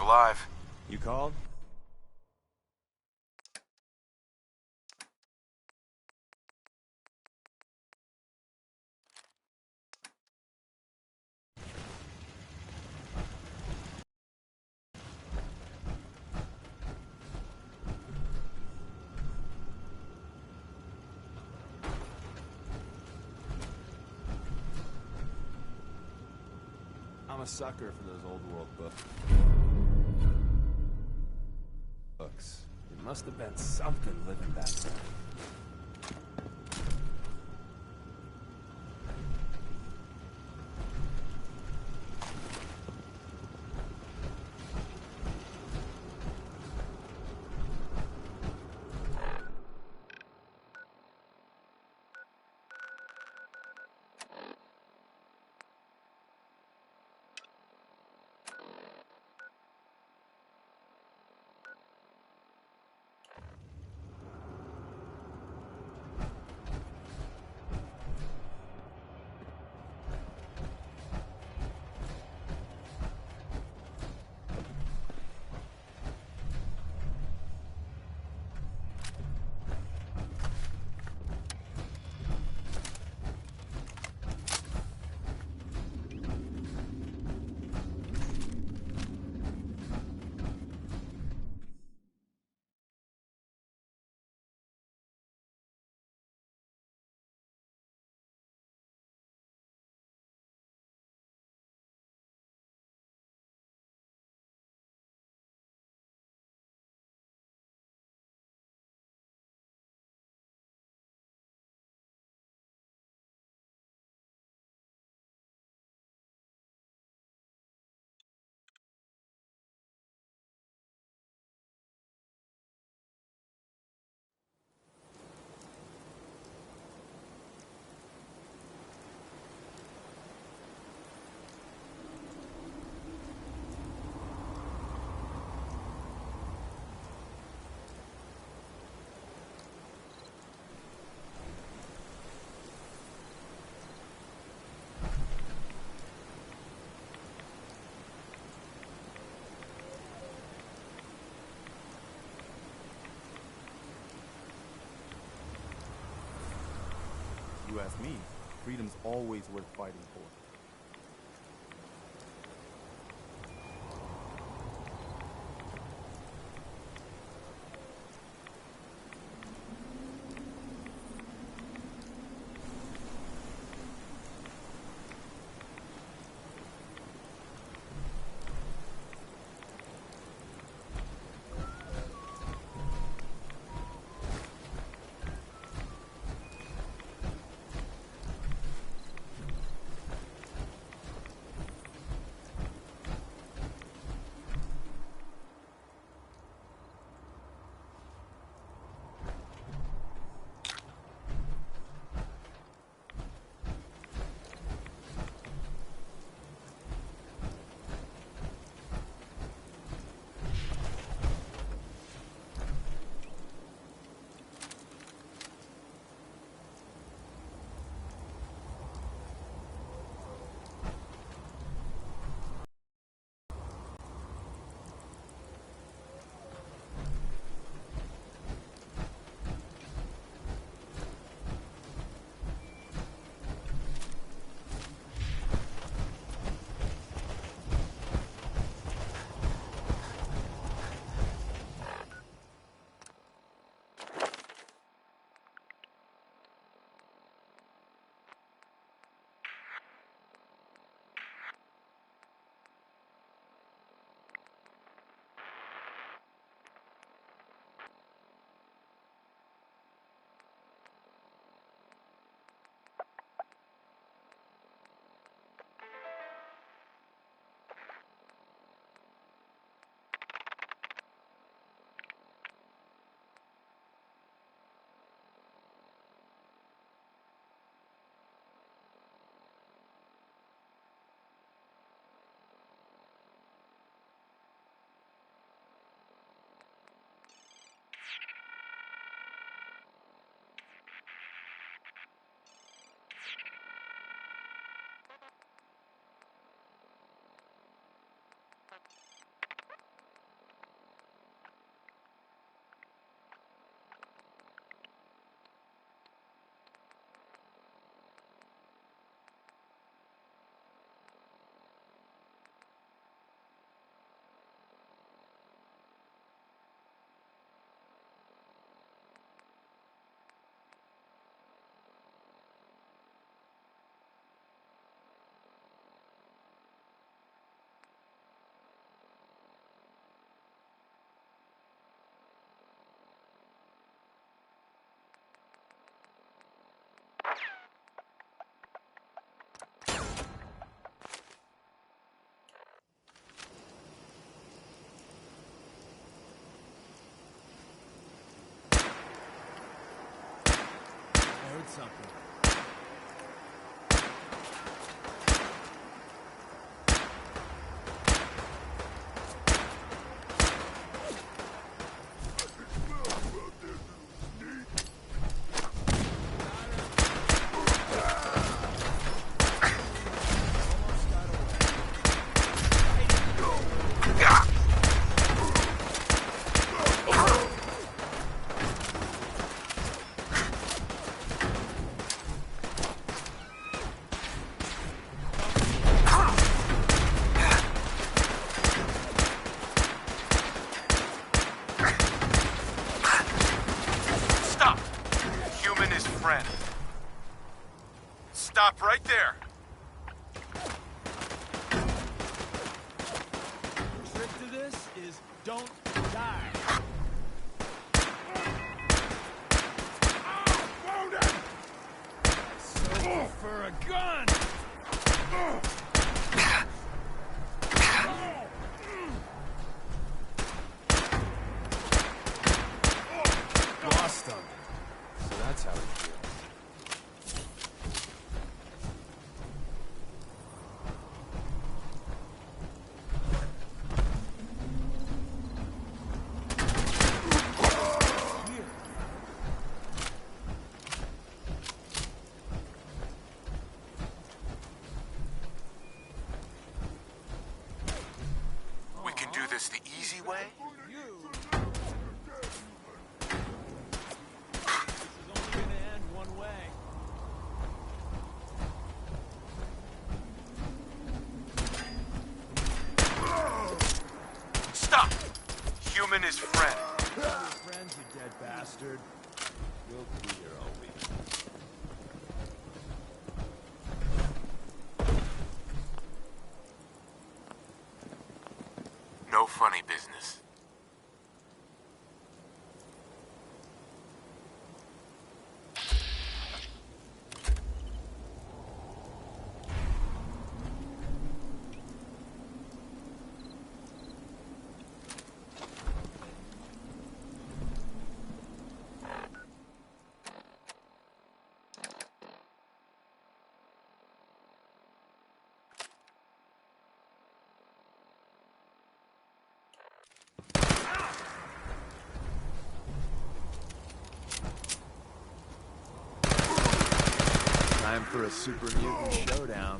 alive. You called? I'm a sucker for those old world books. It must have been something living back then. You ask me, freedom's always worth fighting for. something. Stop right there! The trick to this is don't die. So for a gun! Lost on me. So that's how it feels. This the easy way? This is only gonna end one way. Stop! Human is friend. Your friends, you dead bastard. We'll be here all week. No funny business. Time for a super mutant showdown.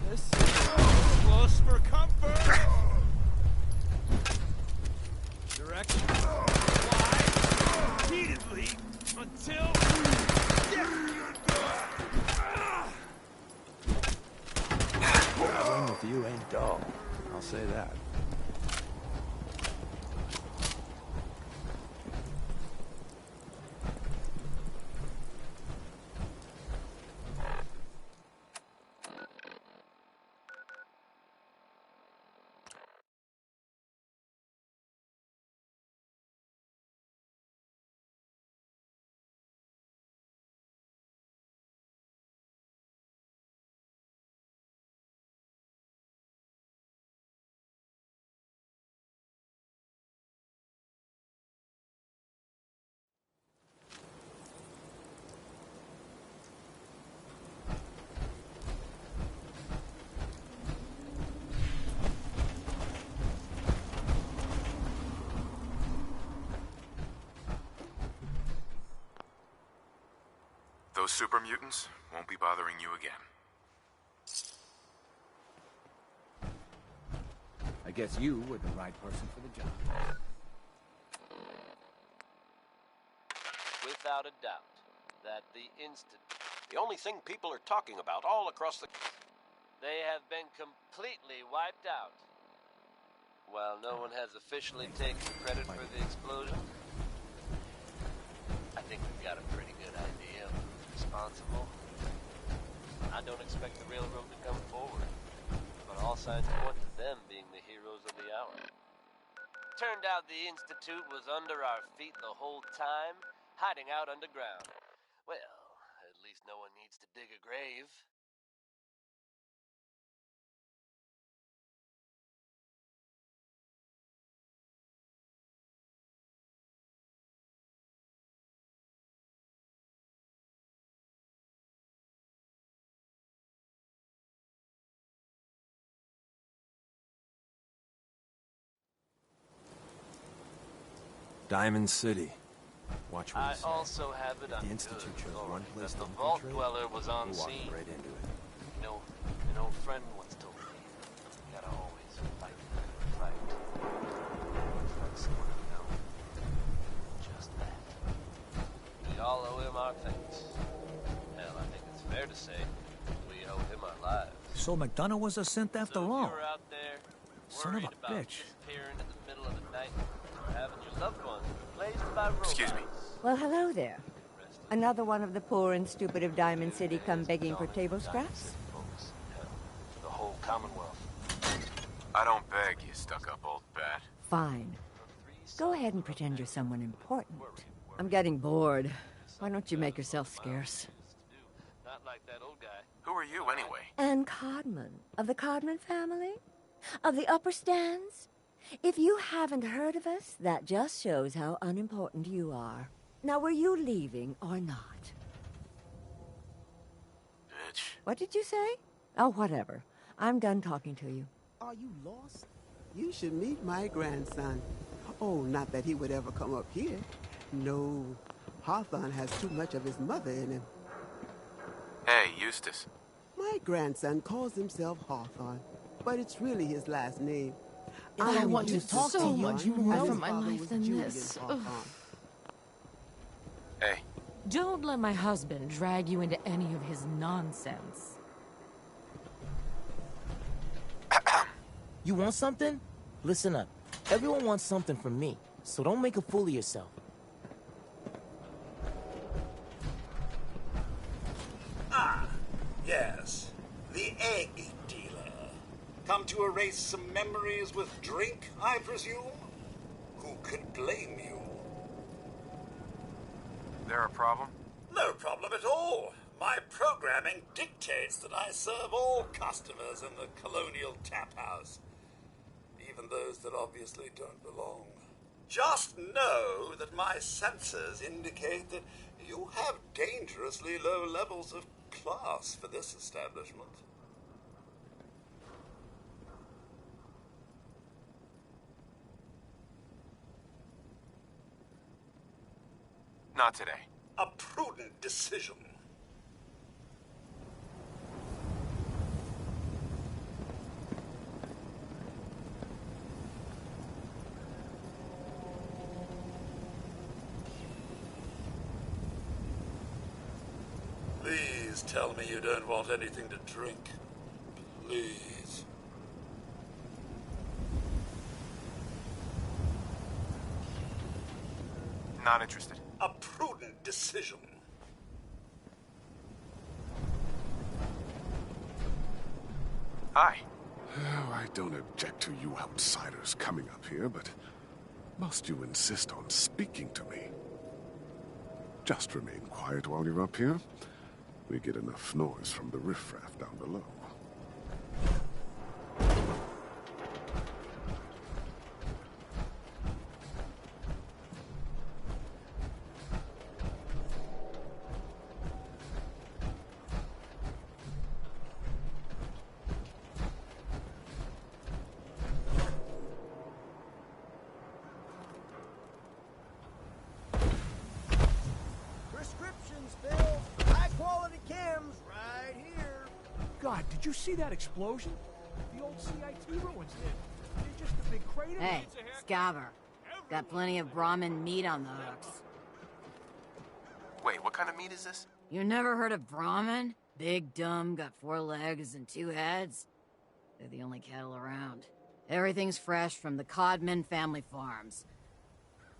This is close for comfort. Direction. Fly repeatedly until. Traveling with you ain't dull. I'll say that. Those super mutants won't be bothering you again. I guess you were the right person for the job. Without a doubt, that the only thing people are talking about all across the... They have been completely wiped out. While no one has officially taken credit for the explosion, I think we've got a pretty good idea of who's responsible. I don't expect the railroad to come forward, but all signs point to them being the heroes of the hour. Turned out the Institute was under our feet the whole time, hiding out underground. Well, at least no one needs to dig a grave. Diamond City. Watch what I you say. also have it on The Institute good chose authority one place that to the Vault infiltrate. Dweller was on We're walking scene. right into it. You know, an old friend once told me, you gotta always fight the good fight. Like someone you know. Just that. We all owe him our thanks. Hell, I think it's fair to say we owe him our lives. So McDonough was a synth after So if all. you were out there, Son of worried a about bitch. disappearing in the middle of the night, or having your loved ones replaced by robots. Excuse me. Well, hello there. Another one of the poor and stupid of Diamond City come begging for table scraps? The whole Commonwealth. I don't beg, you stuck-up old bat. Fine. Go ahead and pretend you're someone important. I'm getting bored. Why don't you make yourself scarce? Not like that old guy. Who are you, anyway? Anne Codman, of the Codman family? Of the upper stands? If you haven't heard of us, that just shows how unimportant you are. Now, were you leaving or not? Bitch. What did you say? Oh, whatever. I'm done talking to you. Are you lost? You should meet my grandson. Oh, not that he would ever come up here. No, Hawthorne has too much of his mother in him. Hey, Eustace. My grandson calls himself Hawthorne, but it's really his last name. I want to Eustace talk to Hawthorne, you as more his from my father life was than Julian this. Hawthorne. Hey. Don't let my husband drag you into any of his nonsense. You want something? Listen up. Everyone wants something from me, so don't make a fool of yourself. Ah, yes. The egg dealer. Come to erase some memories with drink, I presume? Who could blame you? There a problem? No problem at all. My programming dictates that I serve all customers in the Colonial Tap House. Even those that obviously don't belong. Just know that my sensors indicate that you have dangerously low levels of class for this establishment. Not today. A prudent decision. Please tell me you don't want anything to drink. Please. Not interested. A prudent decision. Hi. Oh, I don't object to you outsiders coming up here, but must you insist on speaking to me? Just remain quiet while you're up here. We get enough noise from the riffraff down below. Prescriptions, Bill. High-quality chems right here. God, did you see that explosion? The old CIT ruins did. They're just a big crater. Hey, Scabber. Got plenty of Brahmin meat on the hooks. Wait, what kind of meat is this? You never heard of Brahmin? Big, dumb, got 4 legs and 2 heads. They're the only cattle around. Everything's fresh from the Codman family farms.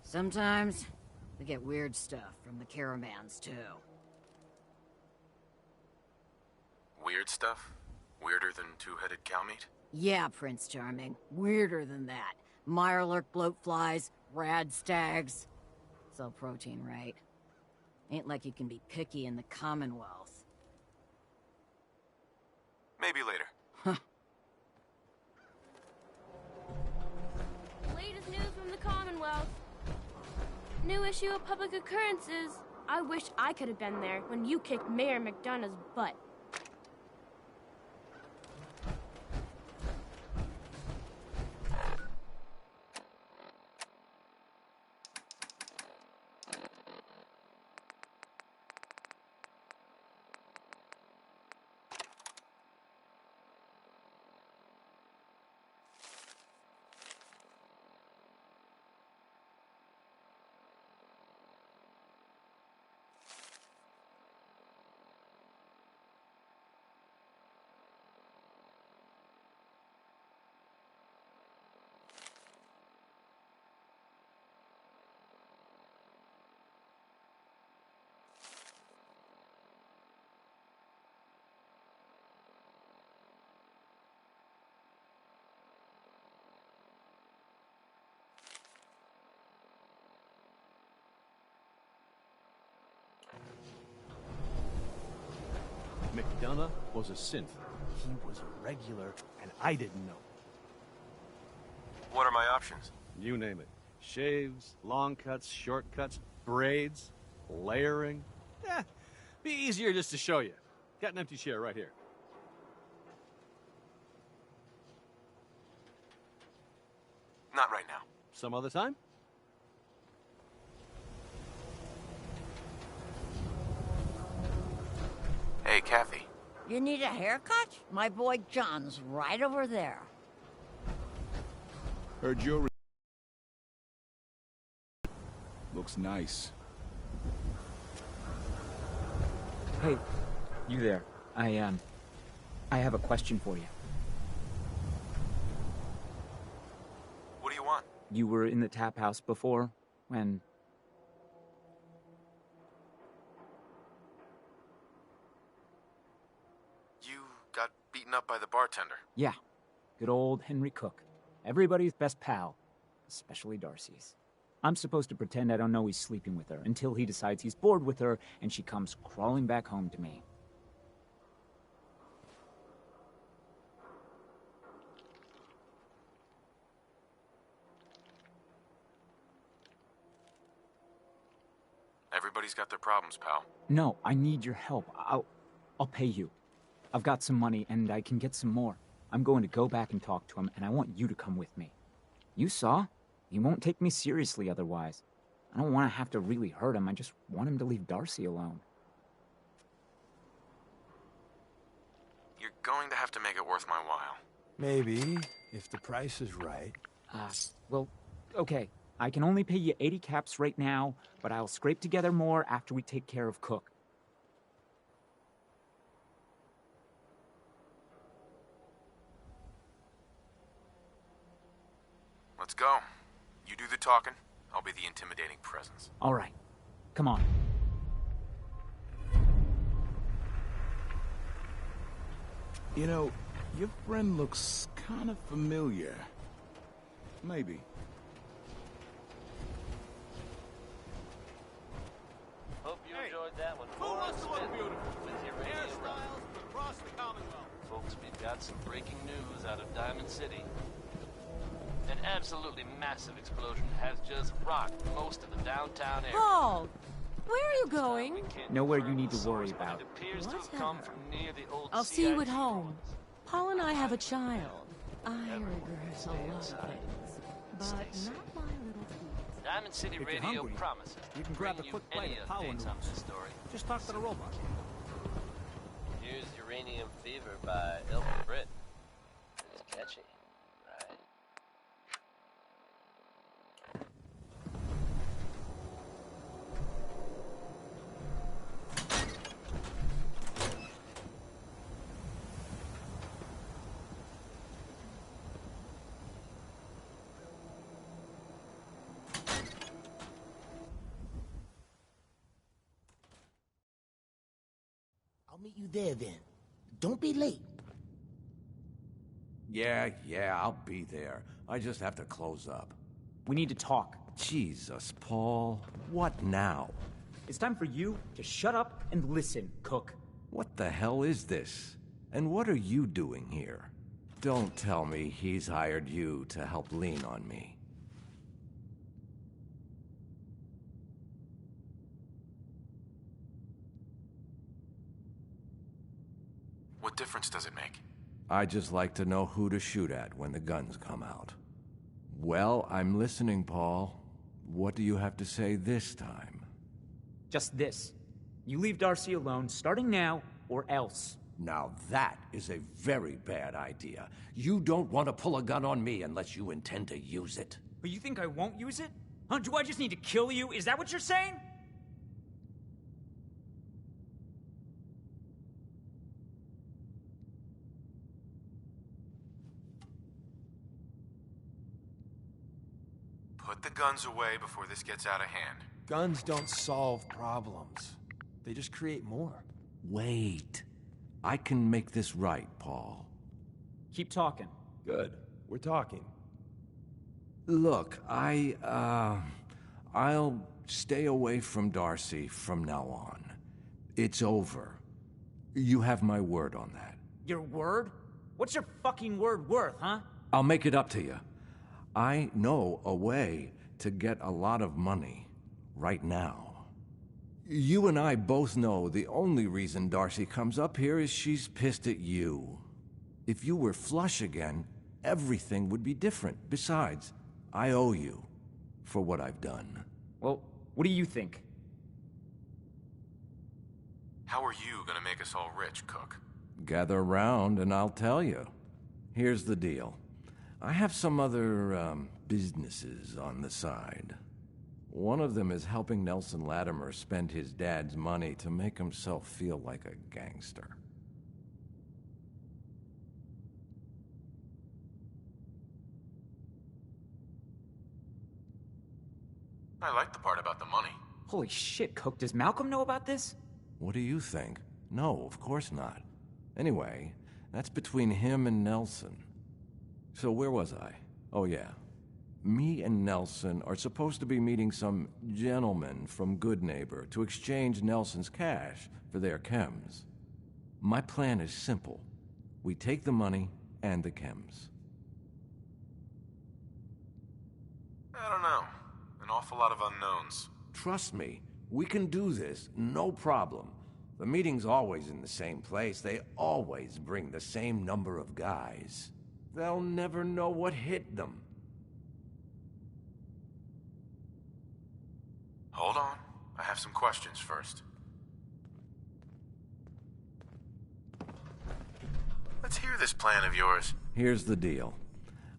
Sometimes, we get weird stuff from the caravans, too. Weird stuff? Weirder than two-headed cow meat? Yeah, Prince Charming. Weirder than that. Mirelurk bloatflies, rad stags. It's all protein, right? Ain't like you can be picky in the Commonwealth. Maybe later. Latest news from the Commonwealth. New issue of Public Occurrences. I wish I could have been there when you kicked Mayor McDonough's butt. Santa was a synth. He was a regular, and I didn't know. What are my options? You name it. Shaves, long cuts, short cuts, braids, layering. Be easier just to show you. Got an empty chair right here. Not right now. Some other time? Hey, Kathy. You need a haircut? My boy John's right over there. Heard your... Looks nice. Hey, you there. I have a question for you. What do you want? You were in the tap house before, when... You got beaten up by the bartender. Yeah, good old Henry Cook. Everybody's best pal, especially Darcy's. I'm supposed to pretend I don't know he's sleeping with her until he decides he's bored with her and she comes crawling back home to me. Everybody's got their problems, pal. No, I need your help. I'll pay you. I've got some money and I can get some more. I'm going to go back and talk to him and I want you to come with me. You saw? He won't take me seriously otherwise. I don't want to have to really hurt him. I just want him to leave Darcy alone. You're going to have to make it worth my while. Maybe, if the price is right. Well, okay. I can only pay you 80 caps right now, but I'll scrape together more after we take care of Cook. Let's go. You do the talking, I'll be the intimidating presence. All right. Come on. You know, your friend looks kind of familiar. Maybe. Hope you enjoyed that one. Who wants to look beautiful? With your radio. Hairstyles across the Commonwealth. Folks, we've got some breaking news out of Diamond City. An absolutely massive explosion has just rocked most of the downtown area. Paul, where are you going? Nowhere you need to worry about. It appears to have come from near the old I'll see you CIT at home. quarters. Paul and I have a child. I regret a lot of things, but not my little feet. Diamond City If you're Radio hungry, promises you can to grab bring a quick you any bite of power updates on noodles. this story. Just talk to the robot. Here's Uranium Fever by Elton Britt. It's catchy, right? I'll meet you there then. Don't be late. Yeah, I'll be there. I just have to close up. We need to talk. Jesus, Paul. What now? It's time for you to shut up and listen, Cook. What the hell is this? And what are you doing here? Don't tell me he's hired you to help lean on me. What difference does it make? I just like to know who to shoot at when the guns come out. Well, I'm listening, Paul. What do you have to say this time? Just this. You leave Darcy alone, starting now, or else. Now that is a very bad idea. You don't want to pull a gun on me unless you intend to use it. But you think I won't use it? Huh? Do I just need to kill you? Is that what you're saying? Put the guns away before this gets out of hand. Guns don't solve problems. They just create more. Wait. I can make this right, Paul. Keep talking. Good. We're talking. Look, I'll stay away from Darcy from now on. It's over. You have my word on that. Your word? What's your fucking word worth, huh? I'll make it up to you. I know a way to get a lot of money right now. You and I both know the only reason Darcy comes up here is she's pissed at you. If you were flush again, everything would be different. Besides, I owe you for what I've done. Well, what do you think? How are you gonna make us all rich, Cook? Gather around and I'll tell you. Here's the deal. I have some other, businesses on the side. One of them is helping Nelson Latimer spend his dad's money to make himself feel like a gangster. I like the part about the money. Holy shit, Cook, does Malcolm know about this? What do you think? No, of course not. Anyway, that's between him and Nelson. So where was I? Oh yeah. Me and Nelson are supposed to be meeting some gentleman from Good Neighbor to exchange Nelson's cash for their chems. My plan is simple. We take the money and the chems. I don't know. An awful lot of unknowns. Trust me, we can do this, no problem. The meeting's always in the same place. They always bring the same number of guys. They'll never know what hit them. Hold on. I have some questions first. Let's hear this plan of yours. Here's the deal.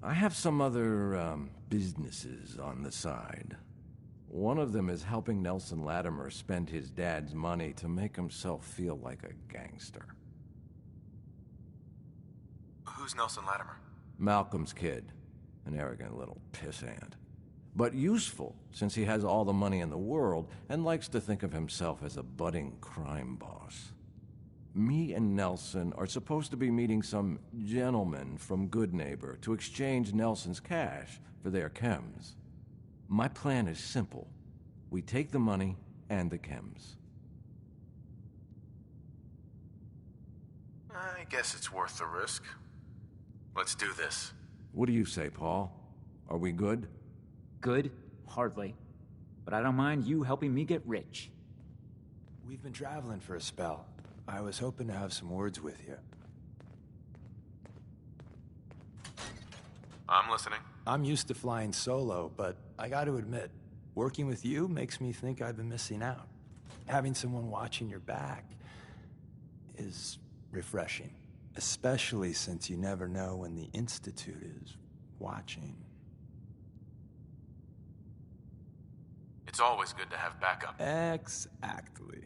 I have some other, businesses on the side. One of them is helping Nelson Latimer spend his dad's money to make himself feel like a gangster. Who's Nelson Latimer? Malcolm's kid. An arrogant little pissant. But useful, since he has all the money in the world and likes to think of himself as a budding crime boss. Me and Nelson are supposed to be meeting some gentleman from Good Neighbor to exchange Nelson's cash for their chems. My plan is simple. We take the money and the chems. I guess it's worth the risk. Let's do this. What do you say, Paul? Are we good? Good? Hardly. But I don't mind you helping me get rich. We've been traveling for a spell. I was hoping to have some words with you. I'm listening. I'm used to flying solo, but I gotta admit, working with you makes me think I've been missing out. Having someone watching your back is refreshing. Especially since you never know when the Institute is watching. It's always good to have backup. Exactly.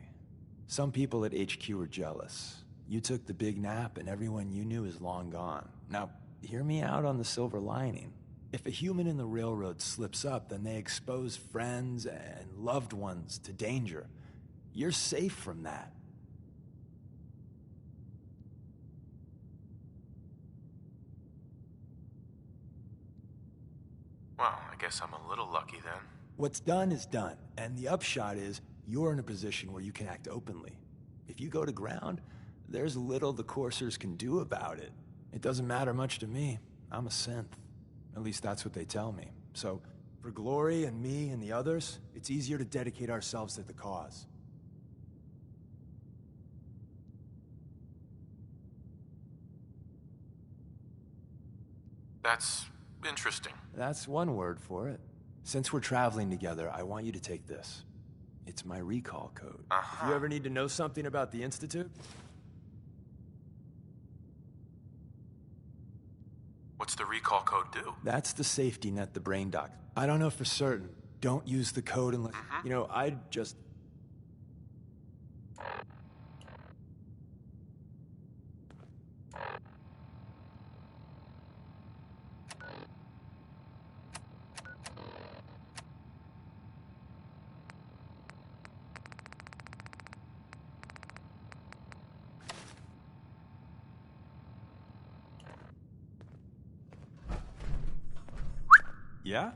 Some people at HQ are jealous. You took the big nap and everyone you knew is long gone. Now, hear me out on the silver lining. If a human in the railroad slips up, then they expose friends and loved ones to danger. You're safe from that. Well, I guess I'm a little lucky then. What's done is done, and the upshot is you're in a position where you can act openly. If you go to ground, there's little the coursers can do about it. It doesn't matter much to me. I'm a synth. At least that's what they tell me. So, for Glory and me and the others, it's easier to dedicate ourselves to the cause. That's interesting. That's one word for it. Since we're traveling together, I want you to take this. It's my recall code. If you ever need to know something about the Institute... What's the recall code do? That's the safety net the brain doc. I don't know for certain. Don't use the code unless... You know, I'd just... Yeah?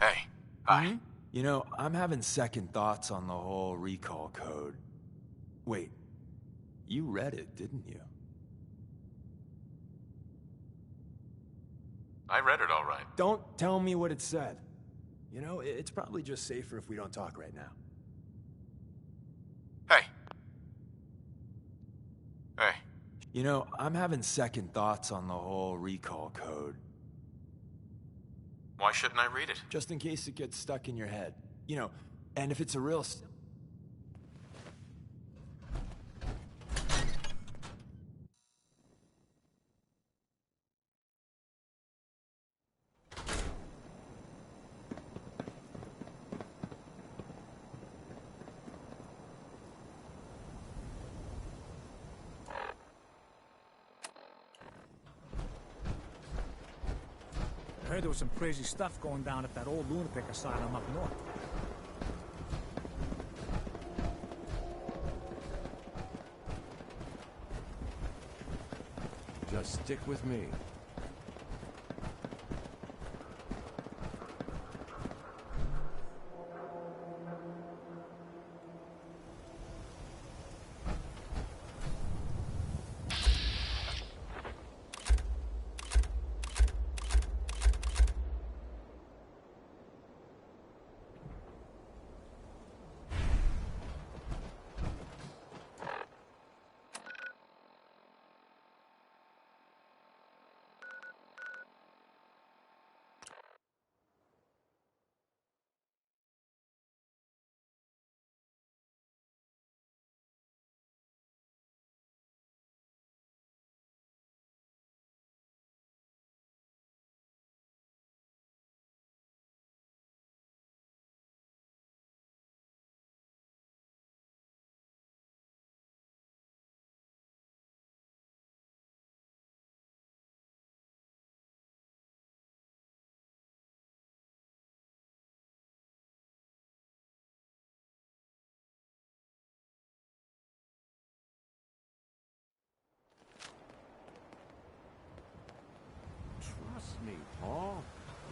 Hey, hi. You know, I'm having second thoughts on the whole recall code. Wait, you read it, didn't you? I read it all right. Don't tell me what it said. You know, it's probably just safer if we don't talk right now. Hey. Hey. You know, I'm having second thoughts on the whole recall code. Why shouldn't I read it? Just in case it gets stuck in your head. You know, and if it's a real... I heard there was some crazy stuff going down at that old lunatic asylum up north. Just stick with me. Trust me, Paul.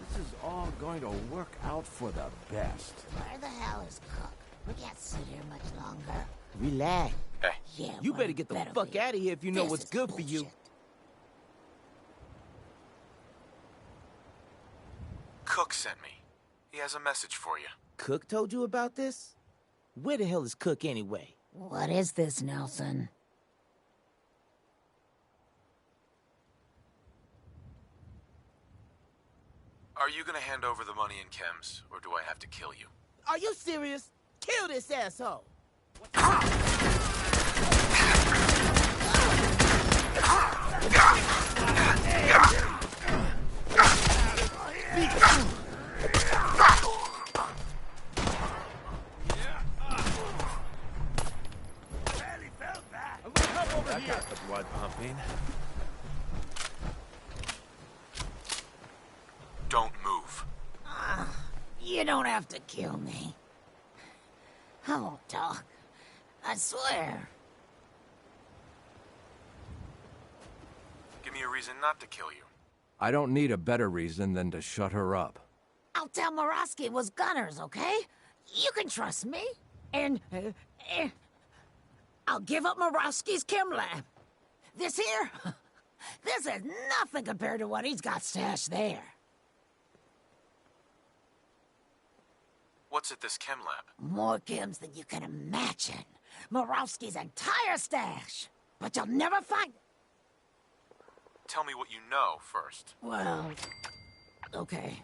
This is all going to work out for the best. Where the hell is Cook? We can't sit here much longer. Relax. Hey. Yeah, You well, better get the fuck out of here if you know This what's is good for you. Cook sent me. He has a message for you. Cook told you about this? Where the hell is Cook anyway? What is this, Nelson? Are you gonna hand over the money and chems, or do I have to kill you? Are you serious? Kill this asshole! That got the blood pumping. Don't move. You don't have to kill me. I won't talk. I swear. Give me a reason not to kill you. I don't need a better reason than to shut her up. I'll tell Morosky it was Gunners, okay? You can trust me. And, I'll give up Morosky's chem lab. This here, this is nothing compared to what he's got stashed there. What's at this chem lab? More chems than you can imagine. Morosky's entire stash. But you'll never find... Tell me what you know first. Well, okay.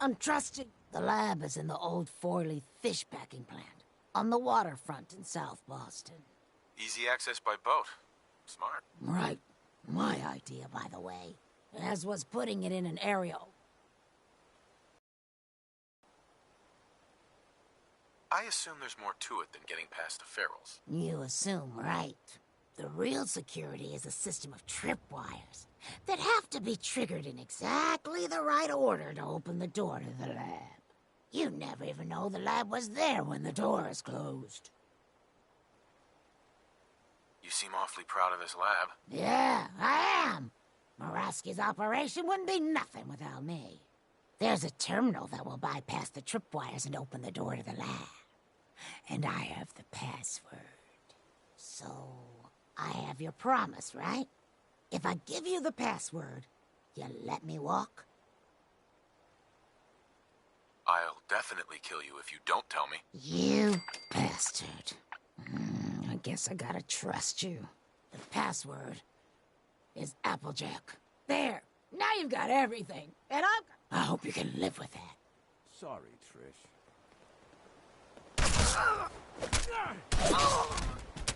I'm trusting. The lab is in the old Forley fish packing plant on the waterfront in South Boston. Easy access by boat. Smart. Right. My idea, by the way. As was putting it in an aerial. I assume there's more to it than getting past the ferals. You assume right. The real security is a system of tripwires that have to be triggered in exactly the right order to open the door to the lab. You never even know the lab was there when the door is closed. You seem awfully proud of this lab. Yeah, I am. Morosky's operation wouldn't be nothing without me. There's a terminal that will bypass the tripwires and open the door to the lab. And I have the password. So, I have your promise, right? If I give you the password, you let me walk? I'll definitely kill you if you don't tell me. You bastard. I guess I gotta trust you. The password is Applejack. There! Now you've got everything, and I hope you can live with that. Sorry, Trish.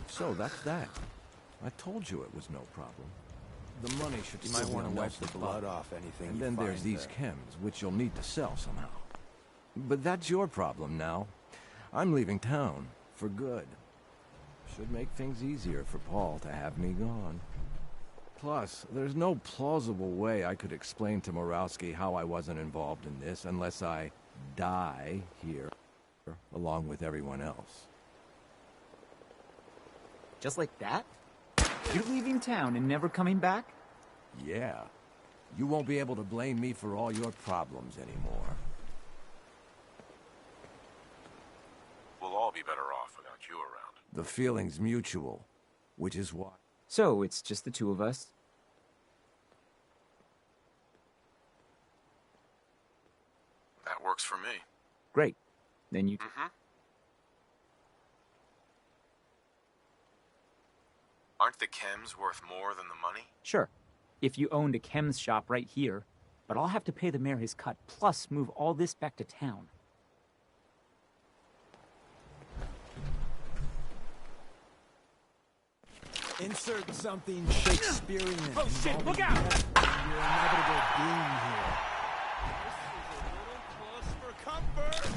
So that's that. I told you it was no problem. The money should You still might be want on to wipe Nelson's the blood body. off anything And you then there's find these there. chems, which you'll need to sell somehow. But that's your problem now. I'm leaving town for good. Should make things easier for Paul to have me gone. Plus, there's no plausible way I could explain to Morowski how I wasn't involved in this unless I die here, along with everyone else. Just like that? You're leaving town and never coming back? Yeah. You won't be able to blame me for all your problems anymore. We'll all be better off without you around. The feeling's mutual, which is why... So, it's just the two of us? That works for me. Great. Then you... Aren't the chems worth more than the money? Sure. If you owned a chems shop right here, but I'll have to pay the mayor his cut, plus move all this back to town. Insert something Shakespearean. Oh shit, look out! Your inevitable doom here. This is a little close for comfort!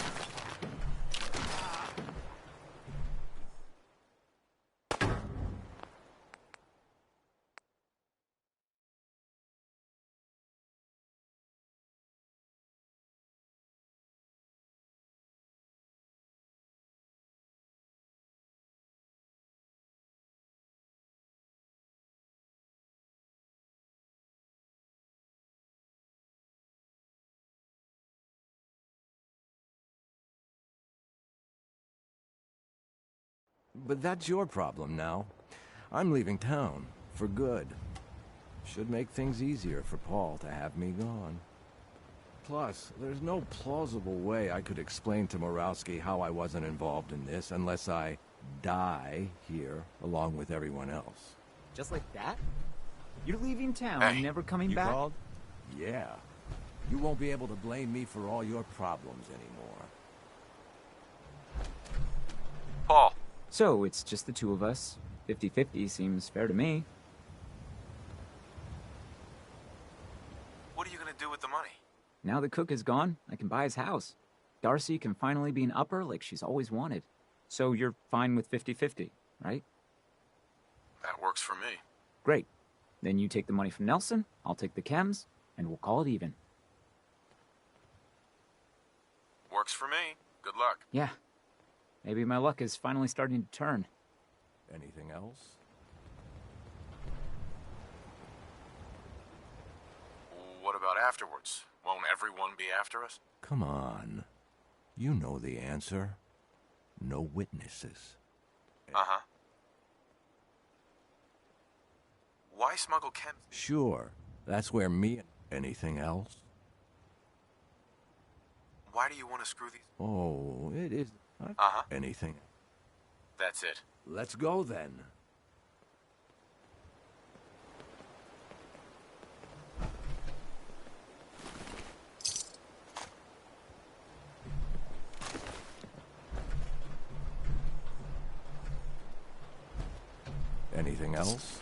But that's your problem now. I'm leaving town for good. Should make things easier for Paul to have me gone. Plus, there's no plausible way I could explain to Morowski how I wasn't involved in this unless I die here along with everyone else. Just like that? You're leaving town Hey, and never coming You back? called? Yeah. You won't be able to blame me for all your problems anymore. Paul. So, it's just the two of us. 50-50 seems fair to me. What are you gonna do with the money? Now the cook is gone, I can buy his house. Darcy can finally be an upper like she's always wanted. So you're fine with 50-50, right? That works for me. Great. Then you take the money from Nelson, I'll take the chems, and we'll call it even. Works for me. Good luck. Yeah. Maybe my luck is finally starting to turn. Anything else? What about afterwards? Won't everyone be after us? Come on. You know the answer. No witnesses. Uh-huh. Why smuggle chems? Sure. That's where me... Anything else? Why do you want to screw these? Oh, it is... Uh-huh. Anything. That's it. Let's go then. Anything else?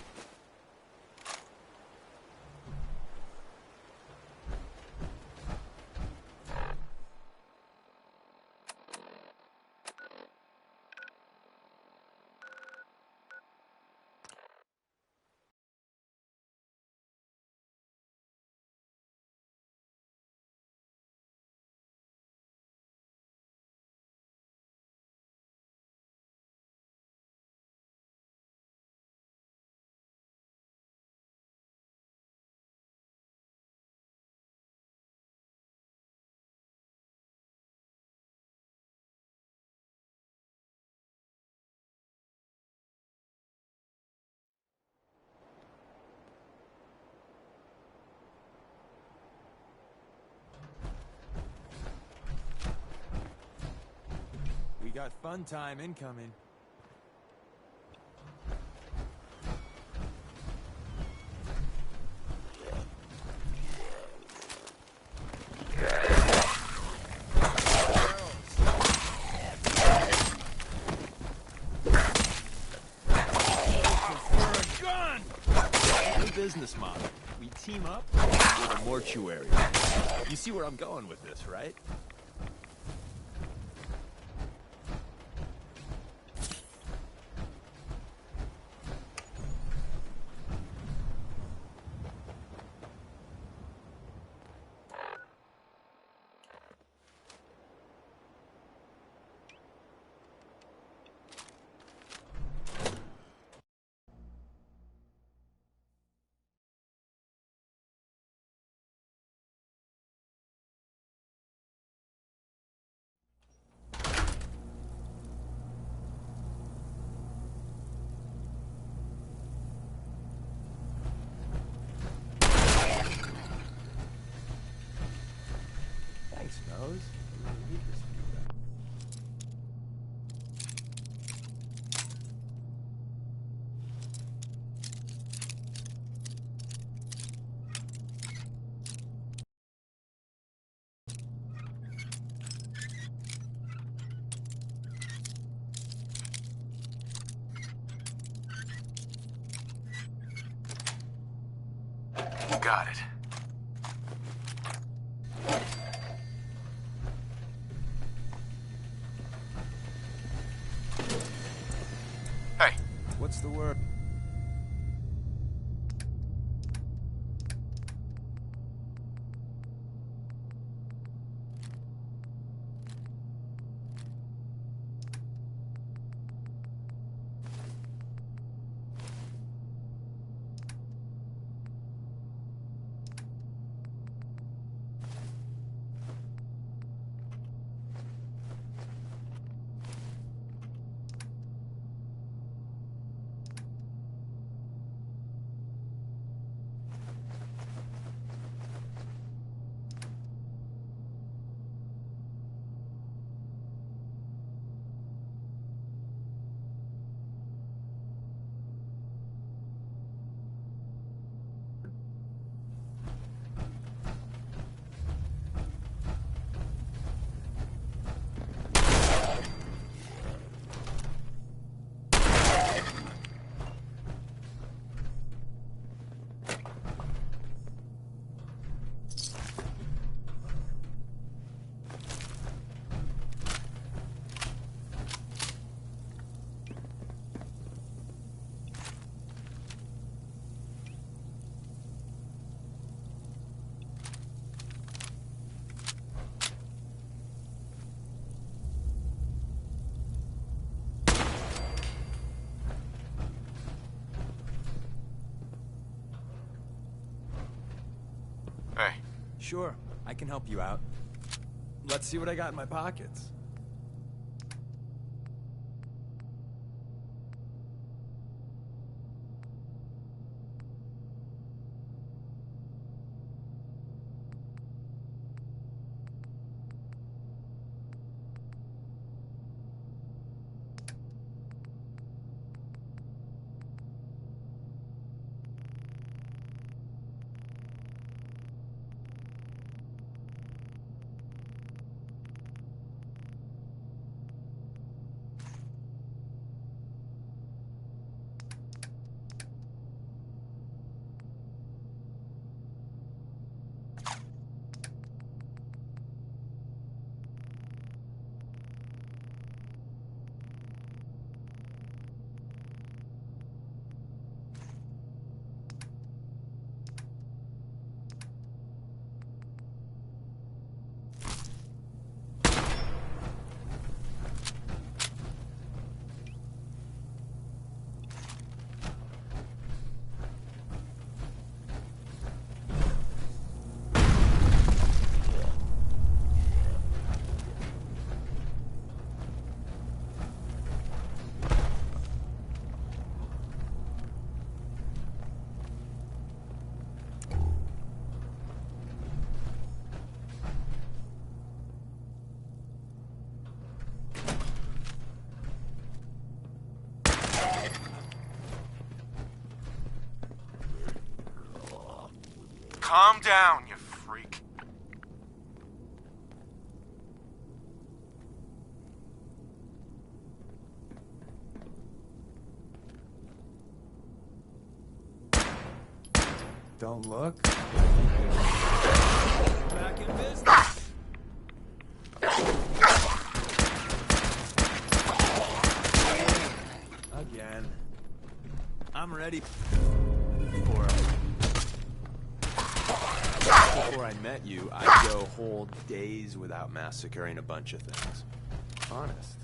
got fun time incoming. Business model. We team up with a mortuary. You see where I'm going with this, right? Thanks, Nose. I really need this feedback. Got it. Hey. What's the word? Hey. Sure, I can help you out. Let's see what I got in my pockets. Calm down, you freak. Don't look. Back in business. Again. I'm ready Before I met you, I'd go whole days without massacring a bunch of things. Honest.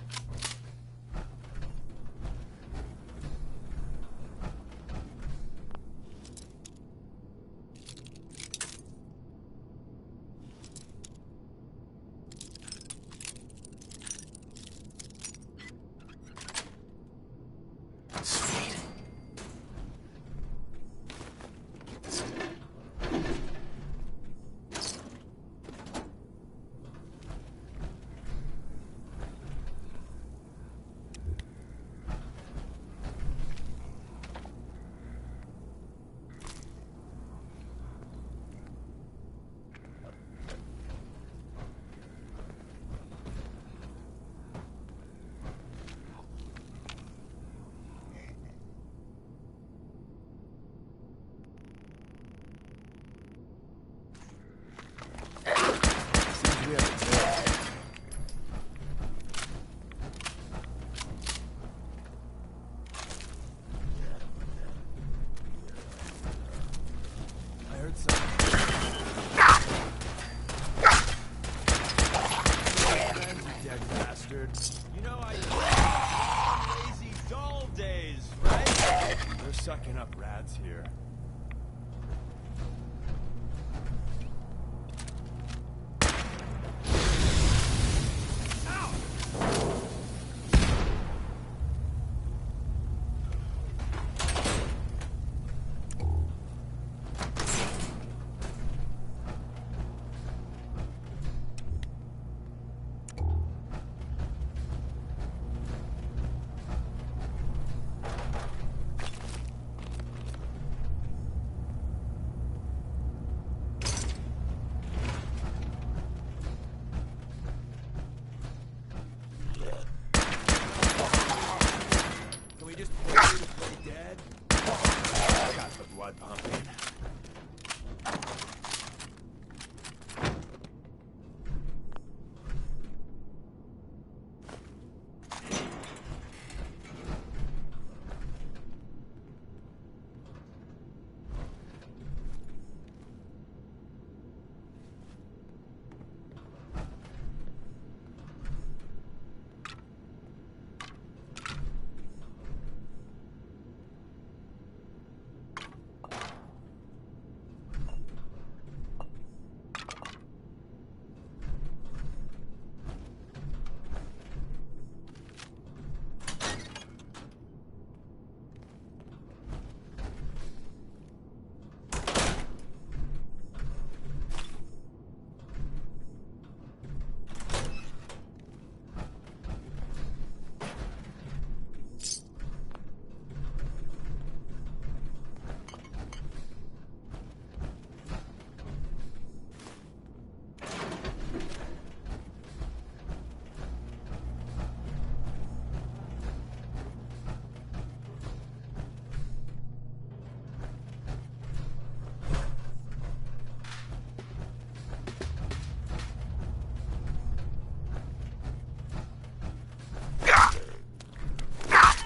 Sucking up rats here.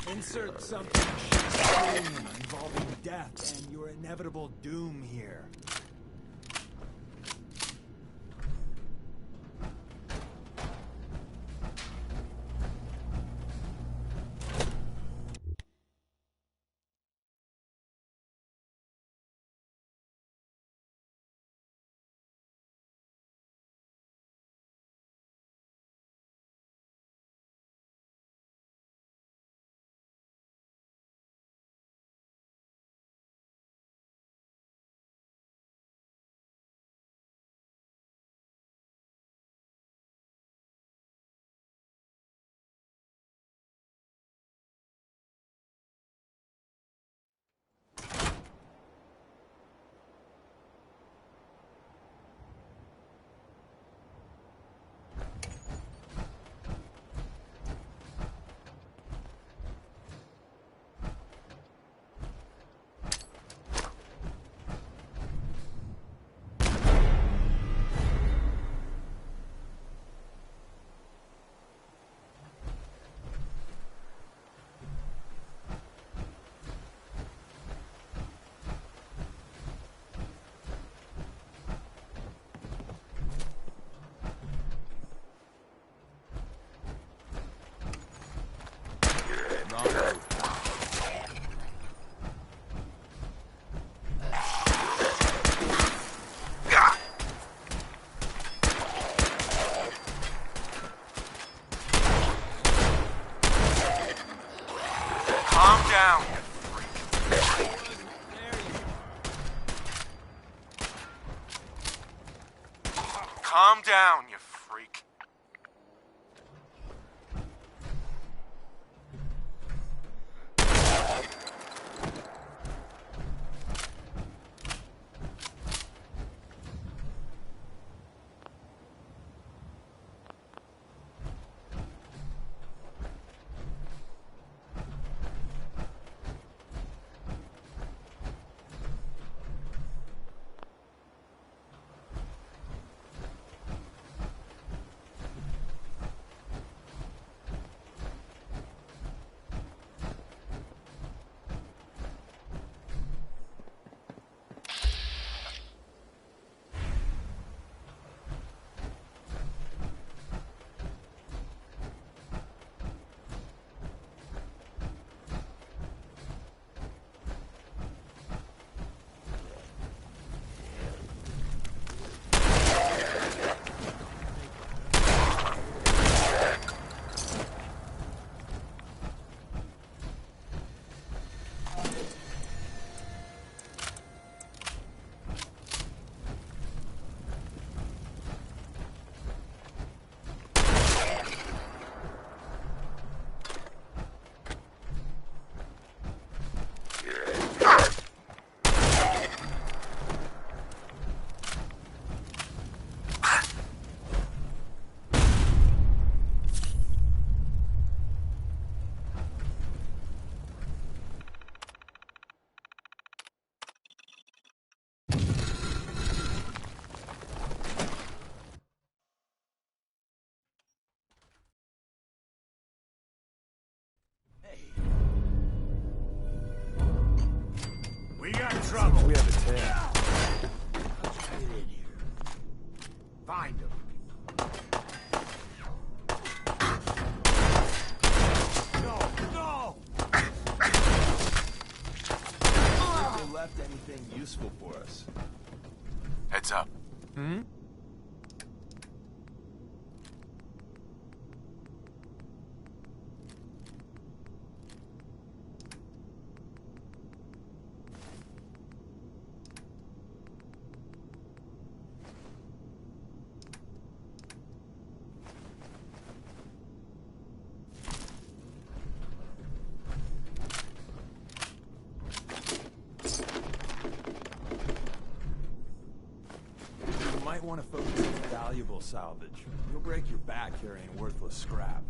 Insert something Shakespearean involving death and your inevitable doom here. Calm down, you freak. We got trouble. We have a tail. Let's get in here. Find him. No, no! If they left anything useful for us. Heads up. Hmm? You might want to focus on valuable salvage. You'll break your back carrying worthless scrap.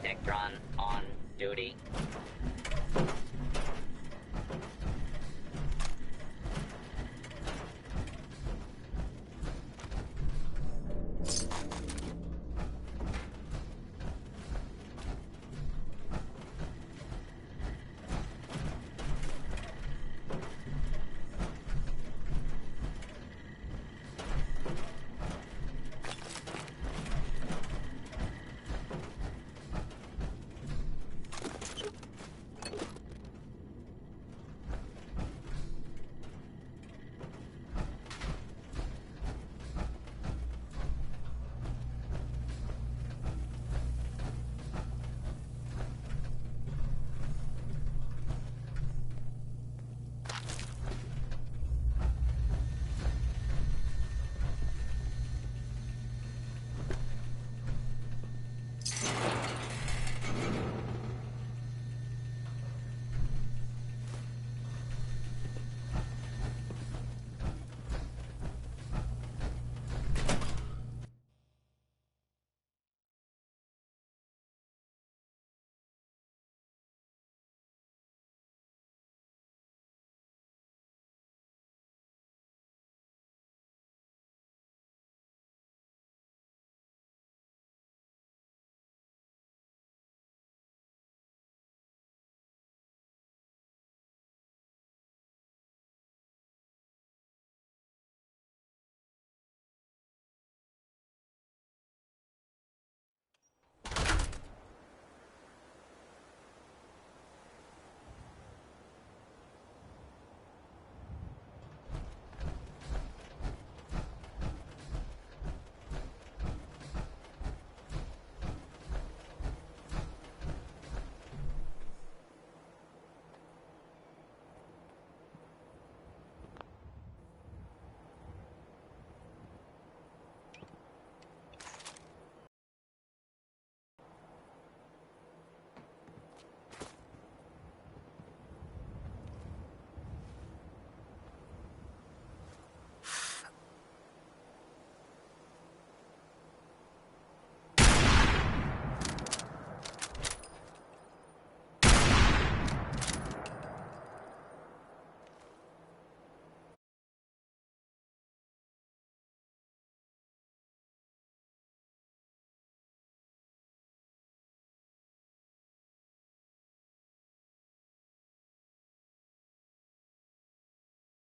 Dectron on duty.